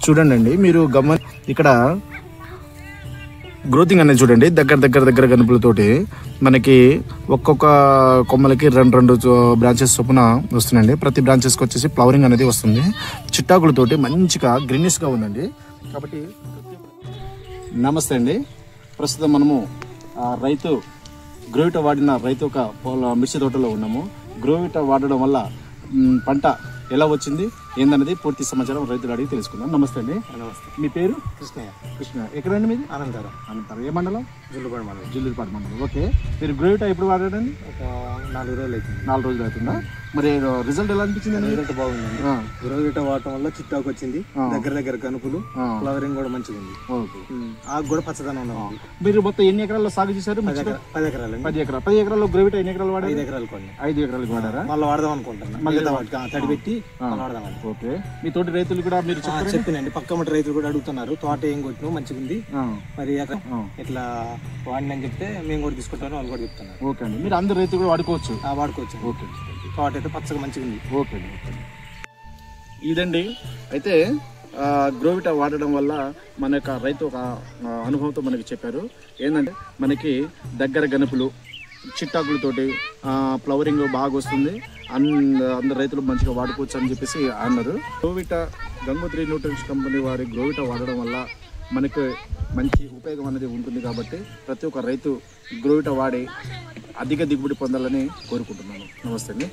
చూడండి మీరు ఇక్కడ గ్రోతింగ్ అనేది చూడండి దగ్గర గనుపులతోటి మనకి ఒక్కొక్క కొమ్మలకి రెండు బ్రాంచెస్ చొప్పున వస్తున్నాయండి. ప్రతి బ్రాంచెస్కి వచ్చేసి ఫ్లవరింగ్ అనేది వస్తుంది. చిట్టాకులతోటి మంచిగా గ్రీనిష్ గా ఉందండి. కాబట్టి నమస్తే అండి. ప్రస్తుతం మనము రైతు గ్రోవిటా వాడిన రైతు ఒక మిర్చి తోటలో ఉన్నాము. గ్రోవిటా వాడడం వల్ల పంట ఎలా వచ్చింది ఏందనేది పూర్తి సమాచారం రైతులు అడిగి తెలుసుకుందాం. నమస్తే అండి. నమస్తే. మీ పేరు? కృష్ణ. ఎక్కడండి మీది? అనంతరం. ఏ మండలం? జుల్లుపాడు మండలం. ఓకే. మీరు గ్రోవిటా ఎప్పుడు వాడారండి? ఒక 4 రోజులు అవుతుంది. 4 రోజులు అవుతుందా? మరి రిజల్ట్ ఎలా అనిపించింది? రిజల్ట్ బాగుందండి. గ్రోవిటా వాడటం వల్ల చిట్టాకు వచ్చింది, దగ్గర కనుపులు, ఫ్లవరింగ్ కూడా మంచిగా ఉంది. ఆకు కూడా పచ్చదనం ఉంది. మీరు మొత్తం ఎన్ని ఎకరాల్లో సాగు చేశారు? 10 ఎకరాలు. 10 ఎకరాల్లో గ్రోవిటా ఎన్ని ఎకరాలు వాడారు? 5 ఎకరాలు కొన్ని. 5 ఎకరాలకు వాడారా? మళ్ళీ వాడదాం అనుకుంటున్నా. మళ్ళీ తడి పెట్టి వాడదాం. ఓకే. మీ తోటి రైతులు కూడా మీరు చెప్పినండి. పక్క మట్టి రైతులు కూడా అడుగుతున్నారు, తోట ఏం కొట్టినావు మంచిగా ఉంది, మరి ఇట్లా వాడినని చెప్తే మేము కూడా తీసుకుంటాను, వాళ్ళు కూడా చెప్తున్నారు. ఓకే అండి. మీరు అందరు రైతులు కూడా వాడుకోవచ్చు. వాడుకోవచ్చు. ఓకే. తోట అయితే పచ్చగా మంచిగా ఉంది. ఓకే. ఇదండి. అయితే గ్రోవిటా వాడడం వల్ల మన యొక్క రైతు ఒక అనుభవంతో మనకి చెప్పారు. ఏంటంటే మనకి దగ్గర గనుపులు, చిట్టాకులతోటి ఫ్లవరింగ్ బాగా వస్తుంది, అందరు రైతులు మంచిగా వాడుకోవచ్చు అని చెప్పేసి అన్నారు. గ్రోవిటా గంగోత్రి న్యూట్రిషన్స్ కంపెనీ వారి గ్రోవిటా వాడడం వల్ల మనకు మంచి ఉపయోగం అనేది ఉంటుంది. కాబట్టి ప్రతి ఒక్క రైతు గ్రోవిటా వాడి అధిక దిగుబడి పొందాలని కోరుకుంటున్నాను. నమస్తే అండి.